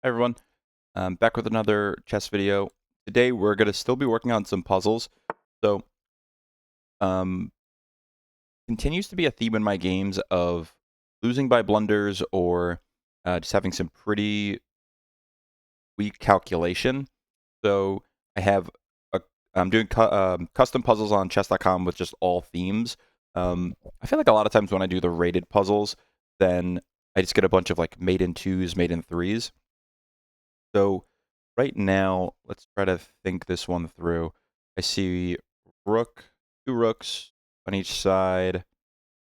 Hi everyone, back with another chess video. Today we're going to still be working on some puzzles. So, um, continues to be a theme in my games of losing by blunders or just having some pretty weak calculation. So I have I'm doing custom puzzles on chess.com with just all themes. I feel like a lot of times when I do the rated puzzles, then I just get a bunch of like made in twos, made in threes. So right now, let's try to think this one through. I see two rooks on each side,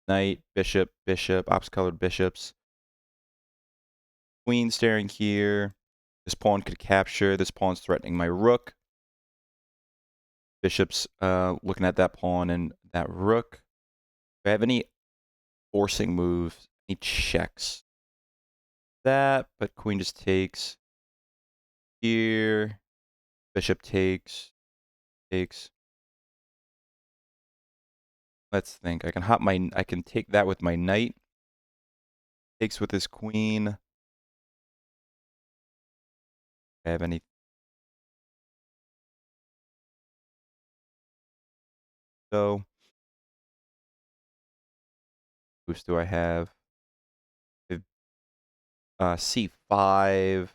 knight, bishop, bishop, ops-colored bishops, queen staring here. This pawn could capture. This pawn's threatening my rook. Bishop's looking at that pawn and that rook. Do I have any forcing moves? Any checks? That, but queen just takes. Here, bishop takes. Let's think. I can take that with my knight. Takes with his queen. I have any? So, moves do I have? C5.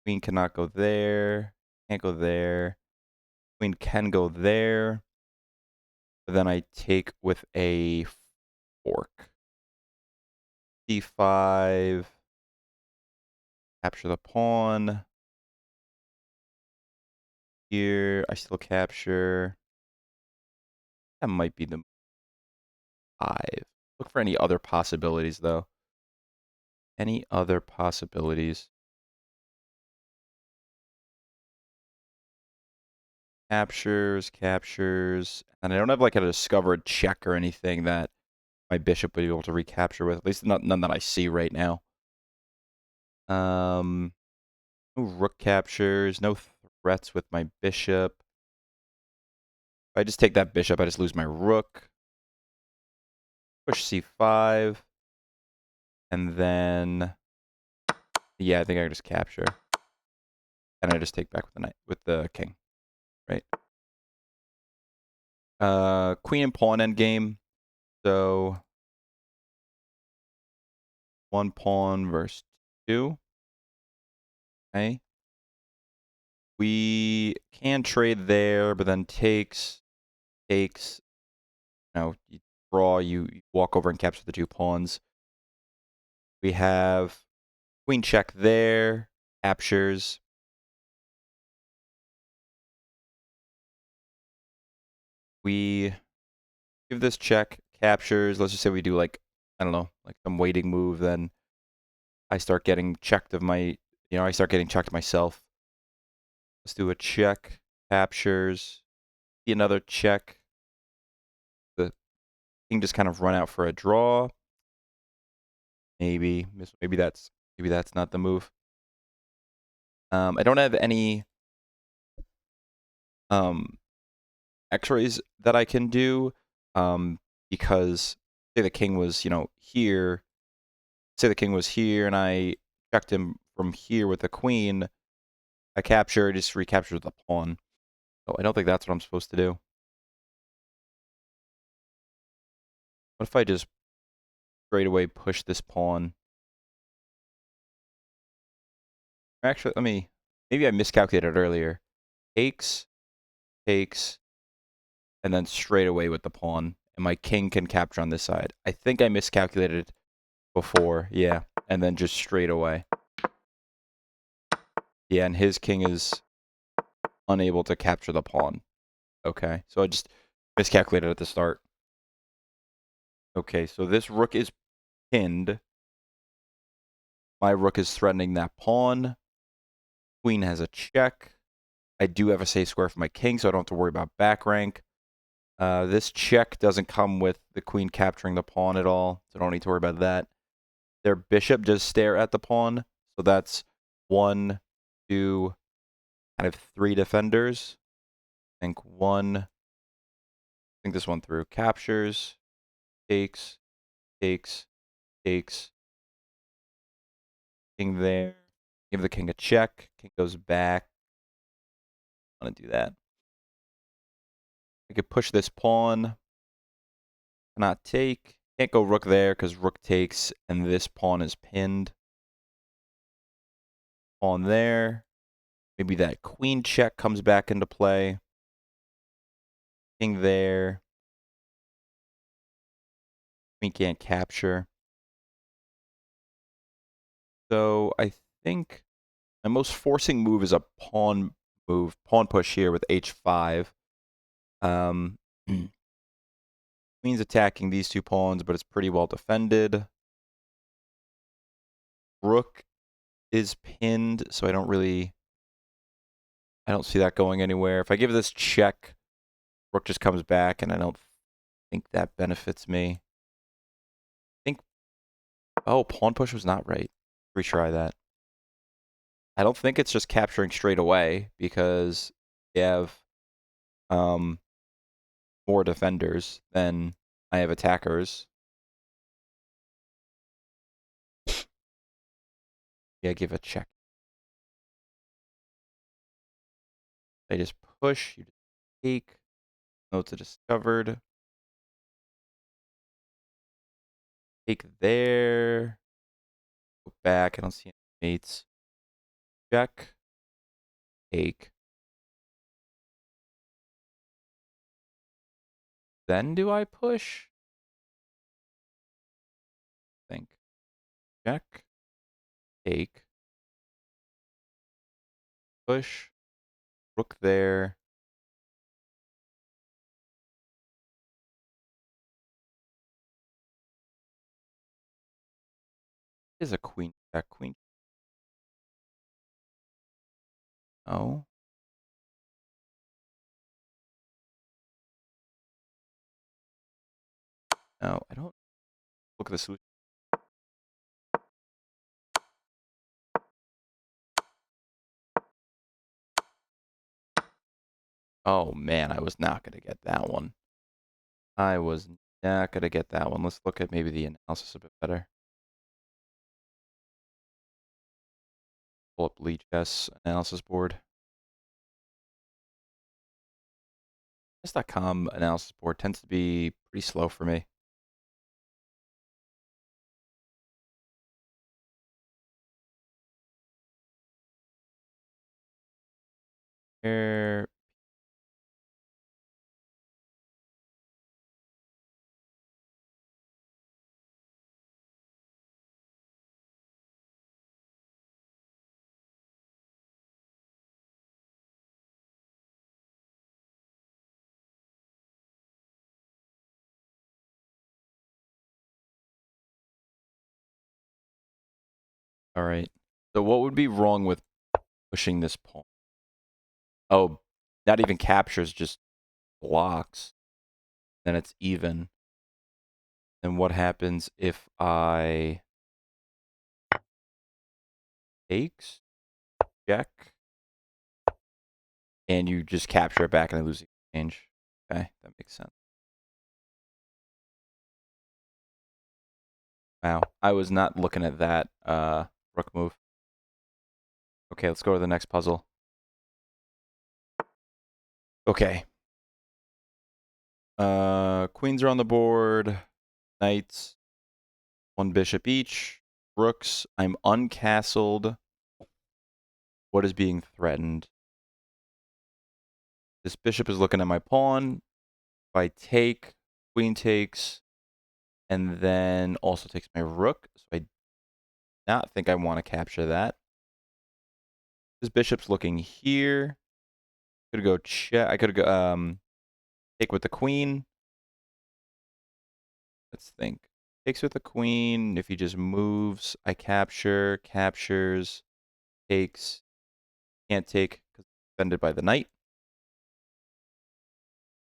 Queen cannot go there. Can't go there. Queen can go there. But then I take with a fork. C5. Capture the pawn. Here, I still capture. That might be the 5. Look for any other possibilities, though. Any other possibilities? Captures. And I don't have like a discovered check or anything that my bishop would be able to recapture with. At least none that I see right now. No rook captures, no threats with my bishop. If I just take that bishop, I just lose my rook. Push c5. And then, yeah, I think I can just capture. And I just take back with the knight, with the king, right? Queen and pawn endgame. So, one pawn versus two. Okay. We can trade there, but then takes. You draw, you walk over and capture the two pawns. We have queen check there, captures. We give this check, captures. Let's just say we do like, I don't know, like some waiting move, then I start getting checked I start getting checked myself. Let's do a check, captures. See another check. The king just kind of run out for a draw. Maybe that's not the move. I don't have any x-rays that I can do because say the king was, here. Say the king was here and I checked him from here with the queen. I capture, just recaptures the pawn. So I don't think that's what I'm supposed to do. What if I just straight away push this pawn? Actually, maybe I miscalculated earlier. Takes, and then straight away with the pawn. And my king can capture on this side. I think I miscalculated before, yeah. And then just straight away. Yeah, and his king is unable to capture the pawn. Okay, so I just miscalculated at the start. Okay, so this rook is pinned. My rook is threatening that pawn. Queen has a check. I do have a safe square for my king, so I don't have to worry about back rank. This check doesn't come with the queen capturing the pawn at all, so I don't need to worry about that. Their bishop does stare at the pawn, so that's 1, 2, kind of 3 defenders. I think this one through. Captures, takes, king there, Give the king a check. King goes back. I'm gonna do that. I could push this pawn. Cannot take. Can't go rook there because rook takes, and this pawn is pinned. Pawn there. Maybe that queen check comes back into play. King there. Queen can't capture. So I think my most forcing move is a pawn move. Pawn push here with h5. Queen's attacking these two pawns, but it's pretty well defended. Rook is pinned, so I don't see that going anywhere. If I give this check, rook just comes back, and I don't think that benefits me. Oh, pawn push was not right. Retry that. I don't think it's just capturing straight away because you have more defenders than I have attackers. Yeah, give a check. I just push, you just take. Notes are discovered. Take there. Go back. I don't see any mates. Check. Take. Then do I push? Think. Check. Take. Push. Rook there. Is a queen check. Queen. Oh. No, I don't. Look at the solution. Oh man, I was not gonna get that one. I was not gonna get that one. Let's look at maybe the analysis a bit better. Pull up Lee Chess analysis board. Chess.com analysis board tends to be pretty slow for me. Here. All right. So what would be wrong with pushing this pawn? Oh, not even captures, just blocks. Then it's even. Then what happens if I takes, check, and you just capture it back and I lose the exchange? Okay, that makes sense. Wow, I was not looking at that rook move. Okay, let's go to the next puzzle. Okay. Queens are on the board. Knights. One bishop each. Rooks. I'm uncastled. What is being threatened? This bishop is looking at my pawn. If I take, queen takes, and then also takes my rook. So I do not think I want to capture that. This bishop's looking here. Could go check. I could go take with the queen. Let's think. Takes with the queen. If he just moves, I capture. Captures. Takes. Can't take because it's defended by the knight.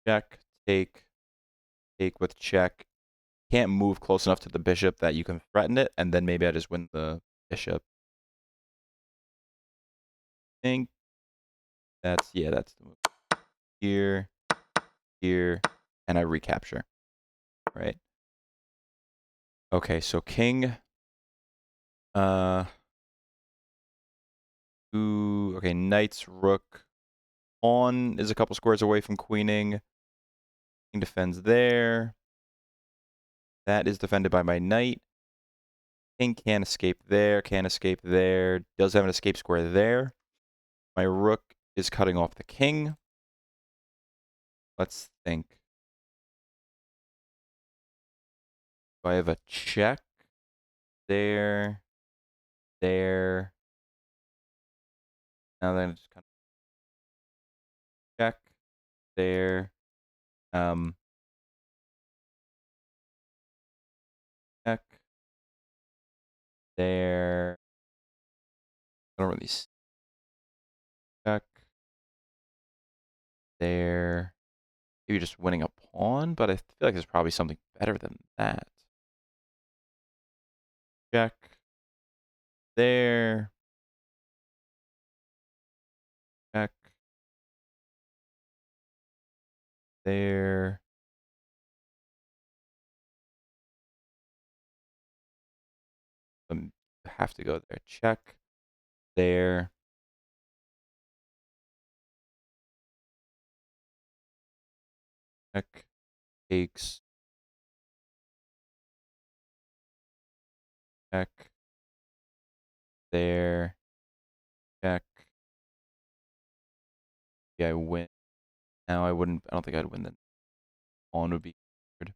Check. Take. Take with check. Can't move close enough to the bishop that you can threaten it, and then maybe I just win the bishop. I think that's that's the move. Here, here, and I recapture. Right. Okay, so king. Ooh, okay, knight's rook. Pawn is a couple squares away from queening. King defends there. That is defended by my knight. King can't escape there, can't escape there. Does have an escape square there. My rook is cutting off the king. Let's think. Do I have a check? There. There. Now then just kind of check. There. Check. There. I don't really check. There. Maybe just winning a pawn, but I feel like there's probably something better than that. Check. There. Check. There. Have to go there. Check. There. Check. Takes. Check. There. Check. Yeah, I win. Now I don't think I'd win then. Pawn would be good.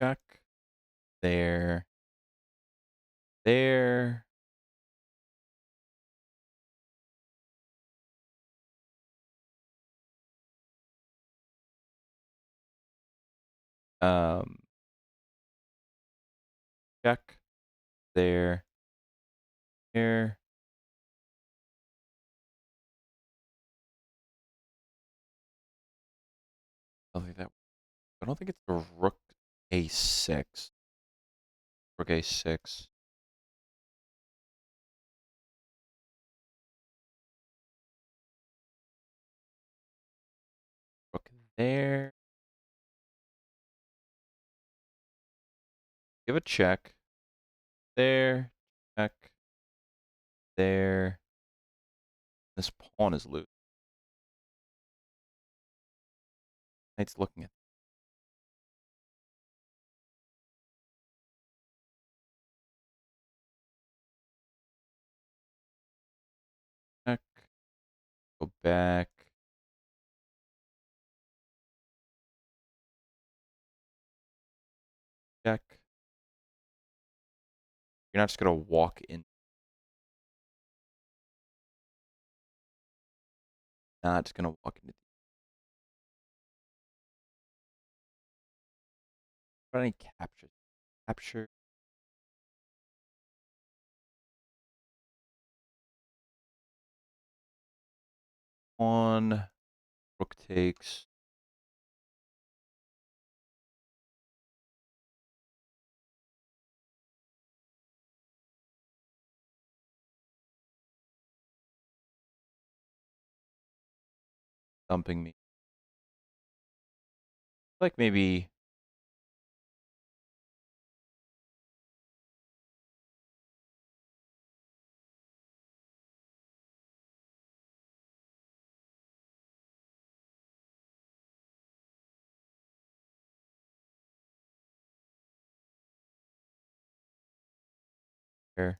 Check. There. There. Um, check. There. There. I don't think it's a rook a6. Rook a6. Rook there. Give a check. There. Check. There. This pawn is loose. Knight's looking at. Check. Go back. Check. You're not just gonna walk in. Not just gonna walk into. Any capture. Capture. Pawn. Rook takes. Dumping me. Like maybe. Here.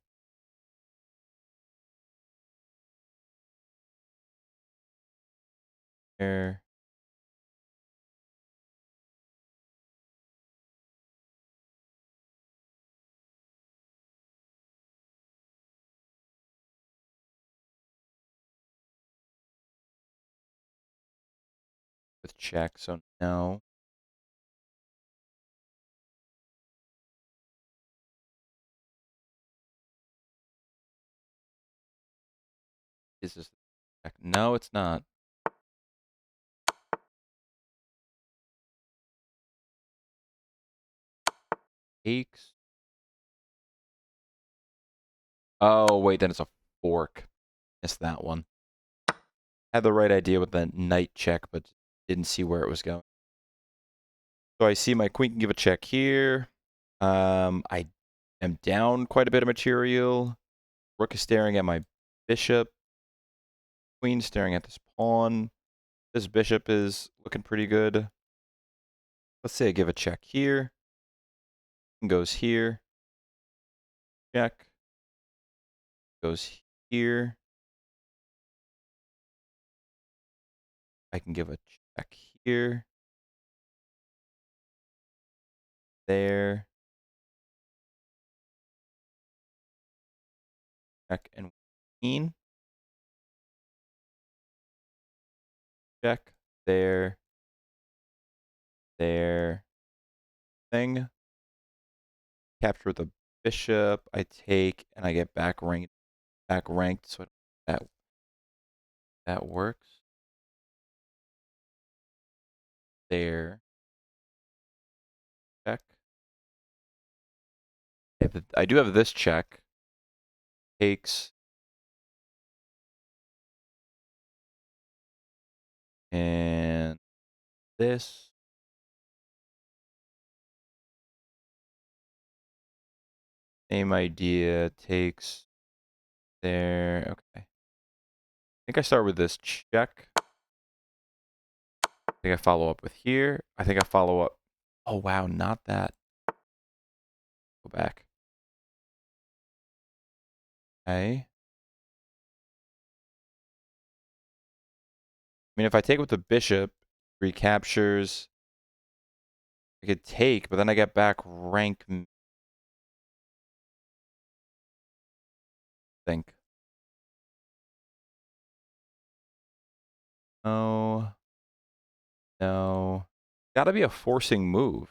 Here. With check. So no. Is this check? No, it's not. Takes. Oh, wait, then it's a fork. Missed that one. Had the right idea with the knight check, but didn't see where it was going. So I see my queen can give a check here. I am down quite a bit of material. Rook is staring at my bishop. Queen staring at this pawn. This bishop is looking pretty good. Let's say I give a check here. Goes here. Check. Goes here. I can give a check here. There. Check and queen. Check. There. There. Thing. Capture the bishop. I take and I get back ranked. So that works. There. Check. I do have this check. Takes. And this. Same idea. Takes. There. Okay. I think I start with this check. I think I follow up with here. I think I follow up. Oh, wow. Not that. Go back. Okay. I mean, if I take with the bishop, recaptures. I could take, but then I get back rank. Think. No. No. Gotta be a forcing move.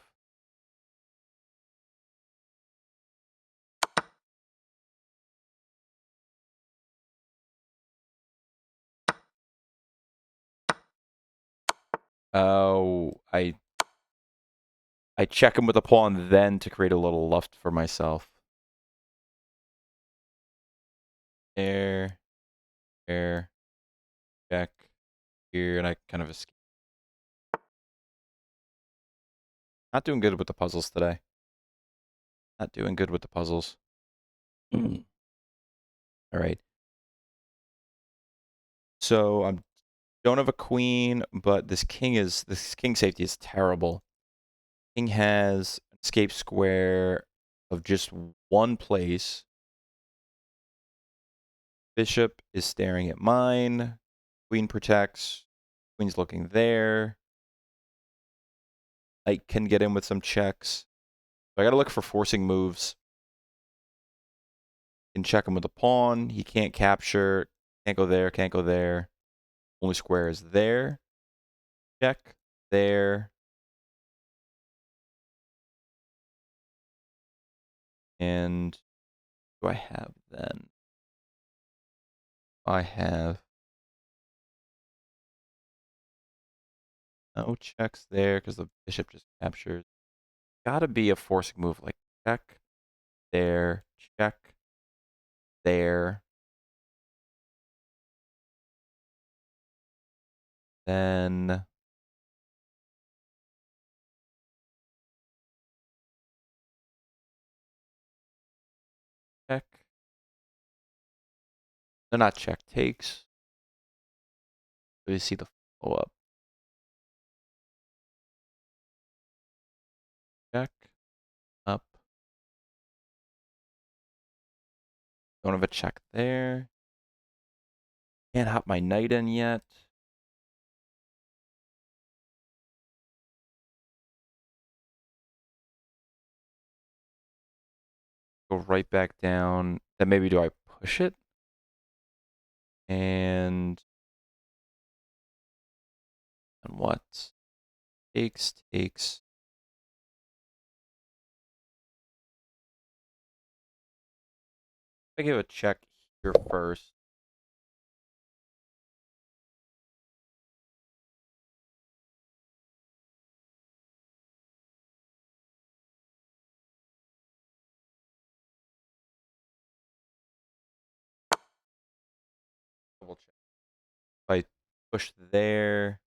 Oh, I check him with a pawn then to create a little luft for myself. There. There. Check. Here, and I kind of escape. Not doing good with the puzzles today. Not doing good with the puzzles. All right. So I don't have a queen, but this king safety is terrible. King has escape square of just one place. Bishop is staring at mine. Queen protects. Queen's looking there. I can get in with some checks. So I gotta look for forcing moves. Can check him with a pawn. He can't capture. Can't go there. Can't go there. Only square is there. Check. There. And what do I have then? I have no checks there because the bishop just captures. Gotta be a forcing move like check. There. Check. There. Then check. No, not check. Takes. So you see the follow up. Check. Up. Don't have a check there. Can't hop my knight in yet. Go right back down. Then maybe do I push it? And what? Takes, takes. I give a check here first. Double check. If I push there,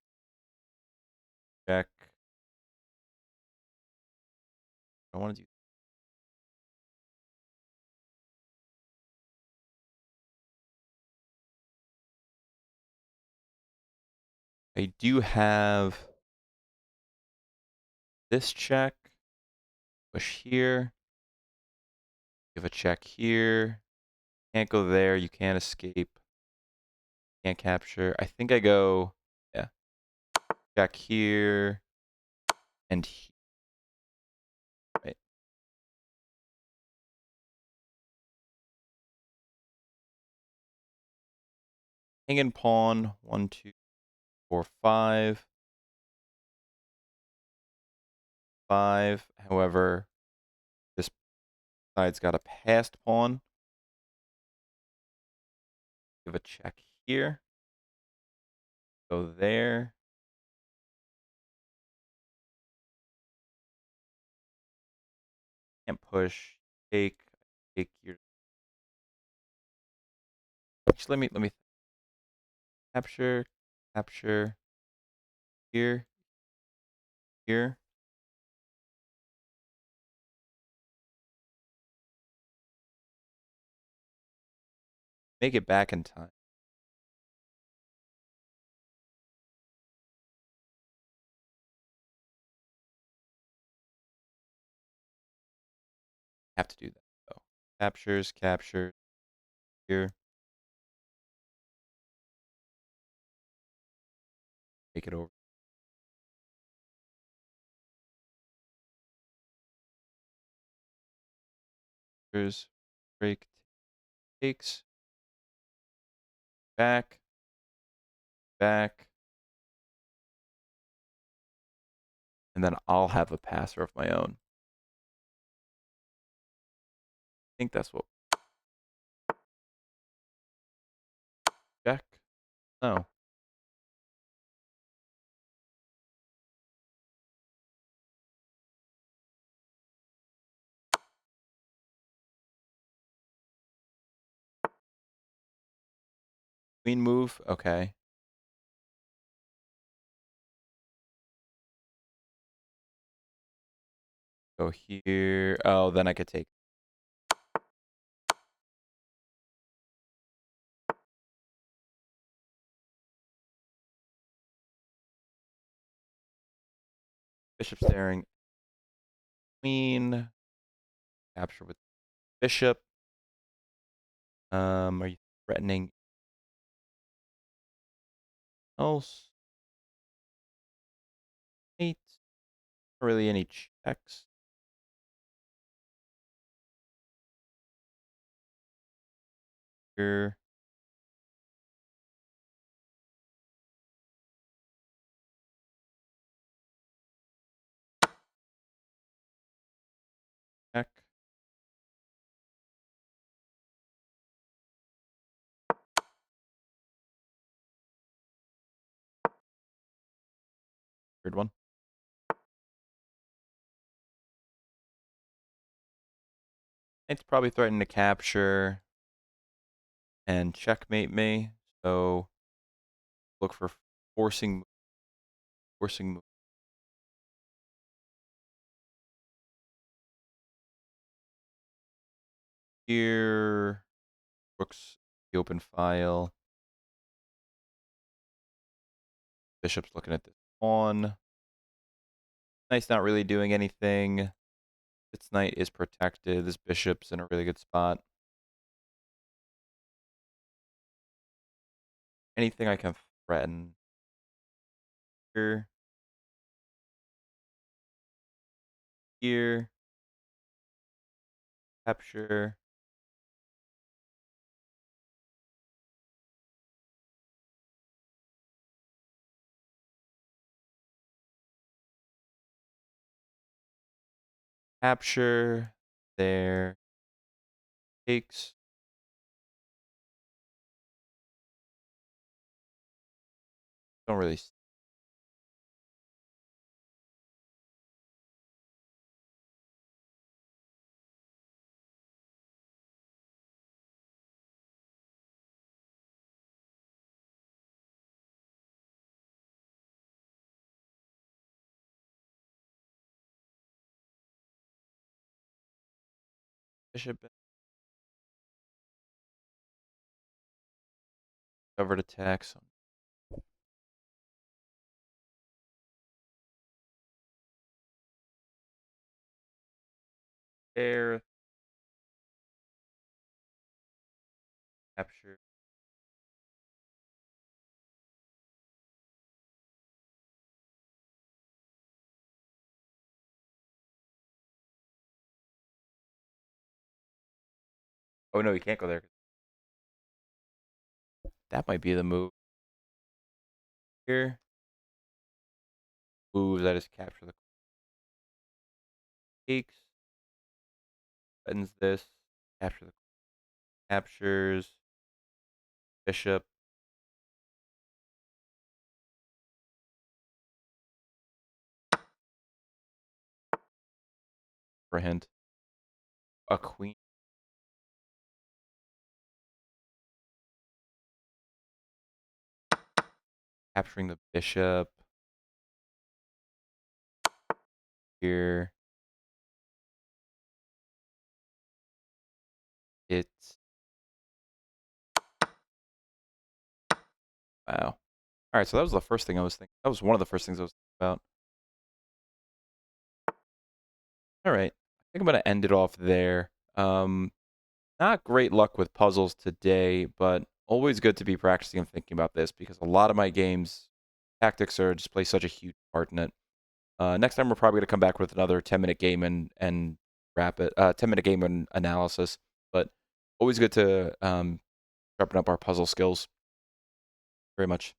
check. I want to do. I do have this check. Push here. Give a check here. Can't go there. You can't escape. Can't capture. I think I go. Yeah. Check here and here. Right. King and pawn. 1, 2, 4, 5. 5. However, this side's got a passed pawn. Give a check here. Go there. Can't push. Take. Take your. Actually, let me capture. Capture. Here. Here. Make it back in time. Have to do that though. Captures. Capture. Here. Take it over. Break. Takes. Back. Back. And then I'll have a passer of my own. I think that's what. Check. No. Queen move. Okay. Go here. Oh, then I could take. Bishop staring. Queen. Capture with bishop. Are you threatening else? 8. Not really any checks. Here. Check. Third one. It's probably threatening to capture and checkmate me. So look for forcing move. Here. Rook's the open file. Bishop's looking at this pawn. Knight's not really doing anything. This knight is protected. This bishop's in a really good spot. Anything I can threaten. Here. Here. Capture. Capture. There. Takes. Don't really. bishop, covered attack. So there, capture. Oh no, you can't go there. That might be the move. Here, moves. I just capture the takes. Threatens this. Capture the captures. Bishop. For a hint. A queen. Capturing the bishop. Here. It's wow. All right, so that was the first thing I was thinking. That was one of the first things I was thinking about. All right, I think I'm gonna end it off there. Not great luck with puzzles today, but always good to be practicing and thinking about this because a lot of my games, tactics are just play such a huge part in it. Next time we're probably gonna come back with another 10-minute game and wrap it. 10-minute game and analysis, but always good to sharpen up our puzzle skills. Very much.